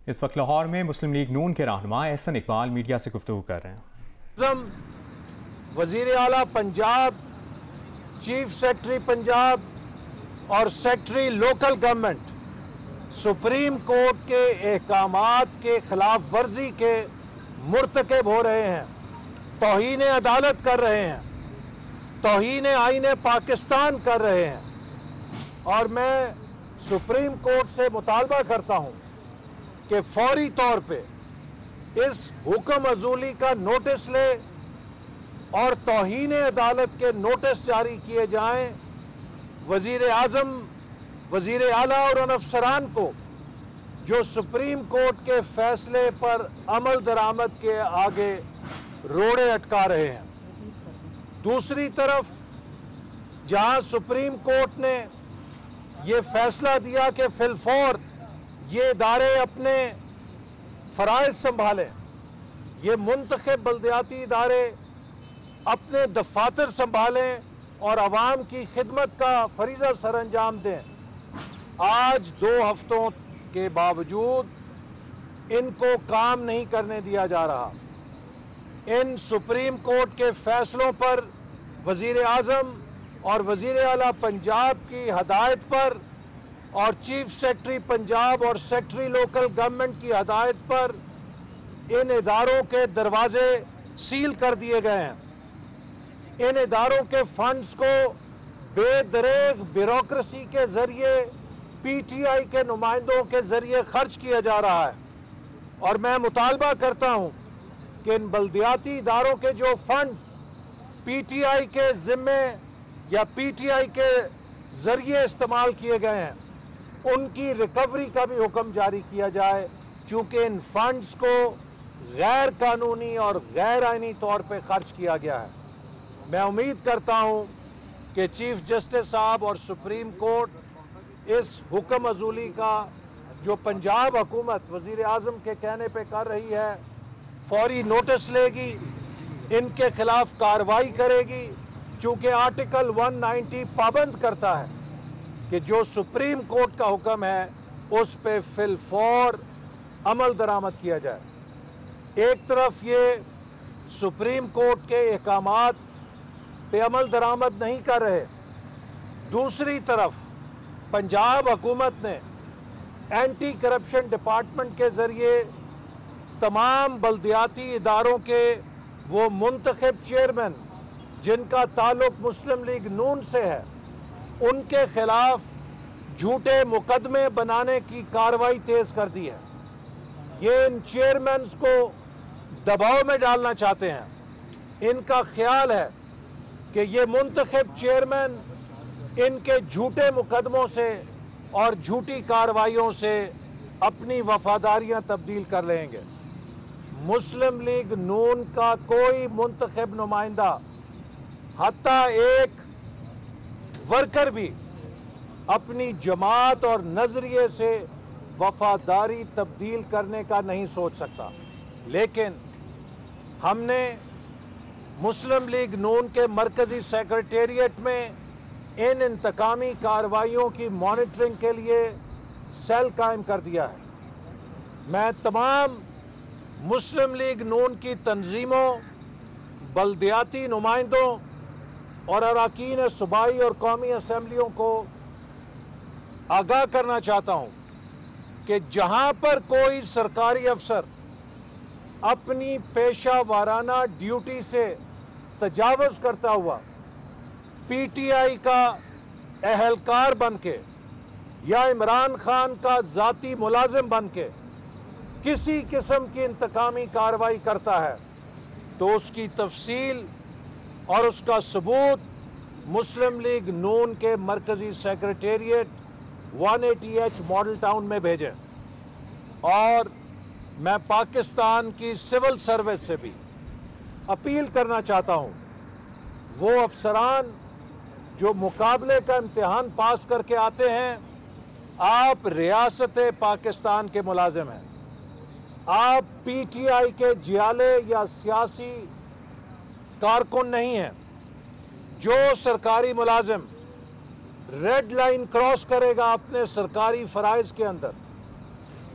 اس وقت لاہور میں مسلم لیگ نون کے رہنما احسن اقبال میڈیا سے گفتگو کر رہے ہیں۔ وزیر اعلیٰ پنجاب، چیف سیکرٹری پنجاب اور secretary local government supreme court کے احکامات کے خلاف ورزی کے مرتکب ہو رہے ہیں، توہین عدالت کر رہے ہیں، توہین آئین پاکستان کر رہے ہیں، اور میں سپریم کورٹ سے مطالبہ کرتا ہوں کہ فوری طور پہ اس حکم عزولی کا نوٹس لے اور توہین عدالت کے نوٹس جاری کیے جائیں۔ وزیر اعظم، وزیر اعلیٰ اور ان افسران کو جو سپریم کورٹ کے فیصلے پر عمل درآمد کے آگے روڑے اٹکا رہے ہیں۔ دوسری طرف جہاں سپریم کورٹ نے یہ فیصلہ دیا کہ فی الفور یہ ادارے اپنے فرائض سنبھالیں، یہ منتخب بلدیاتی ادارے اپنے دفاتر سنبھالیں اور عوام کی خدمت کا فریضہ سر انجام دیں، آج 2 ہفتوں کے باوجود ان کو کام نہیں کرنے دیا جا رہا۔ ان سپریم کورٹ کے فیصلوں پر وزیر اعظم اور وزیر اعلیٰ پنجاب کی ہدایت پر اور چیف سیکرٹری پنجاب اور سیکرٹری لوکل گورنمنٹ کی ہدایت پر ان اداروں کے دروازے سیل کر دیے گئے ہیں۔ ان اداروں کے فنڈز کو بے دریغ بیوروکریسی کے ذریعے پی ٹی آئی کے نمائندوں کے ذریعے خرچ کیا جا رہا ہے، اور میں مطالبہ کرتا ہوں کہ ان بلدیاتی اداروں کے جو فنڈز پی ٹی آئی کے ذمے یا پی ٹی آئی کے ذریعے استعمال کیے گئے ہیں، ان کی ریکوری کا بھی حکم جاری کیا جائے، چونکہ ان فنڈز کو غیر قانونی اور غیر آئینی طور پہ خرچ کیا گیا ہے۔ میں امید کرتا ہوں کہ چیف جسٹس صاحب اور سپریم کورٹ اس حکم عزولی کا جو پنجاب حکومت وزیر اعظم کے کہنے پہ کر رہی ہے فوری نوٹس لے گی، ان کے خلاف کارروائی کرے گی، چونکہ آرٹیکل 190 پابند کرتا ہے کہ جو سپریم کورٹ کا حکم ہے اس پہ فی الفور عمل درآمد کیا جائے۔ ایک طرف یہ سپریم کورٹ کے احکامات پہ عمل درآمد نہیں کر رہے، دوسری طرف پنجاب حکومت نے اینٹی کرپشن ڈپارٹمنٹ کے ذریعے تمام بلدیاتی اداروں کے وہ منتخب چیئرمین جن کا تعلق مسلم لیگ نون سے ہے، ان کے خلاف جھوٹے مقدمے بنانے کی کارروائی تیز کر دی ہے۔ یہ ان چیئرمینز کو دباؤ میں ڈالنا چاہتے ہیں۔ ان کا خیال ہے کہ یہ منتخب چیئرمین ان کے جھوٹے مقدموں سے اور جھوٹی کارروائیوں سے اپنی وفاداریاں تبدیل کر لیں گے۔ مسلم لیگ نون کا کوئی منتخب نمائندہ، حتیٰ ایک ورکر بھی اپنی جماعت اور نظریے سے وفاداری تبدیل کرنے کا نہیں سوچ سکتا، لیکن ہم نے مسلم لیگ نون کے مرکزی سیکرٹیریٹ میں ان انتقامی کارروائیوں کی مانیٹرنگ کے لیے سیل قائم کر دیا ہے۔ میں تمام مسلم لیگ نون کی تنظیموں، بلدیاتی نمائندوں اور اراکین صوبائی اور قومی اسمبلیوں کو آگاہ کرنا چاہتا ہوں کہ جہاں پر کوئی سرکاری افسر اپنی پیشہ وارانہ ڈیوٹی سے تجاوز کرتا ہوا پی ٹی آئی کا اہلکار بن کے یا عمران خان کا ذاتی ملازم بن کے کسی قسم کی انتقامی کارروائی کرتا ہے تو اس کی تفصیل اور اس کا ثبوت مسلم لیگ نون کے مرکزی سیکرٹیریٹ 180H ماڈل ٹاؤن میں بھیجیں، اور میں پاکستان کی سول سروس سے بھی اپیل کرنا چاہتا ہوں، وہ افسران جو مقابلے کا امتحان پاس کر کے آتے ہیں، آپ ریاست پاکستان کے ملازم ہیں، آپ پی ٹی آئی کے جیالے یا سیاسی کارکن نہیں ہیں۔ جو سرکاری ملازم ریڈ لائن کراس کرے گا اپنے سرکاری فرائض کے اندر،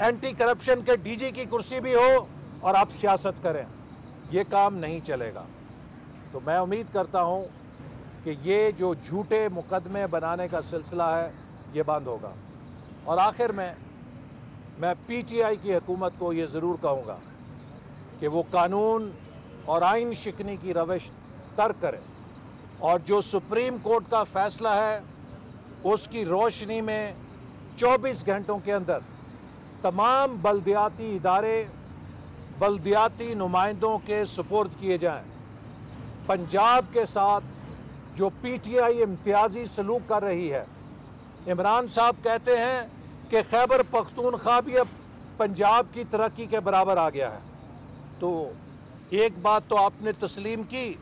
اینٹی کرپشن کے ڈی جی کی کرسی بھی ہو اور آپ سیاست کریں، یہ کام نہیں چلے گا۔ تو میں امید کرتا ہوں کہ یہ جو جھوٹے مقدمے بنانے کا سلسلہ ہے یہ بند ہوگا۔ اور آخر میں پی ٹی آئی کی حکومت کو یہ ضرور کہوں گا کہ وہ قانون اور آئین شکنی کی روش ترک کرے اور جو سپریم کورٹ کا فیصلہ ہے اس کی روشنی میں 24 گھنٹوں کے اندر تمام بلدیاتی ادارے بلدیاتی نمائندوں کے سپرد کیے جائیں۔ پنجاب کے ساتھ جو پی ٹی آئی امتیازی سلوک کر رہی ہے، عمران صاحب کہتے ہیں کہ خیبر پختونخوا بھی اب پنجاب کی ترقی کے برابر آ گیا ہے۔ تو ایک بات تو آپ نے تسلیم کی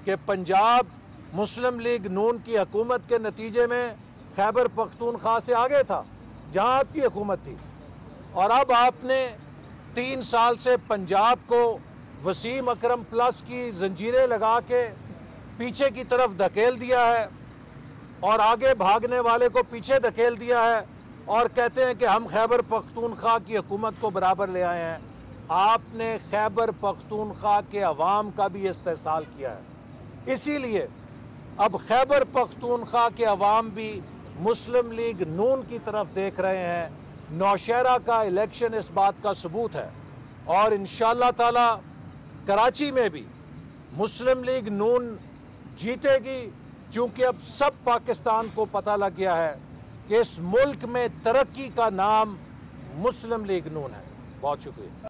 کہ پنجاب مسلم لیگ نون کی حکومت کے نتیجے میں خیبر پختونخوا سے آگے تھا جہاں آپ کی حکومت تھی، اور اب آپ نے 3 سال سے پنجاب کو وسیم اکرم پلس کی زنجیریں لگا کے پیچھے کی طرف دھکیل دیا ہے اور آگے بھاگنے والے کو پیچھے دھکیل دیا ہے، اور کہتے ہیں کہ ہم خیبر پختونخوا کی حکومت کو برابر لے آئے ہیں۔ آپ نے خیبر پختونخوا کے عوام کا بھی استحصال کیا ہے، اسی لیے اب خیبر پختونخوا کے عوام بھی مسلم لیگ نون کی طرف دیکھ رہے ہیں۔ نوشہرہ کا الیکشن اس بات کا ثبوت ہے، اور انشاءاللہ تعالی کراچی میں بھی مسلم لیگ نون جیتے گی، چونکہ اب سب پاکستان کو پتہ لگ گیا ہے کہ اس ملک میں ترقی کا نام مسلم لیگ نون ہے۔ بہت شکریہ۔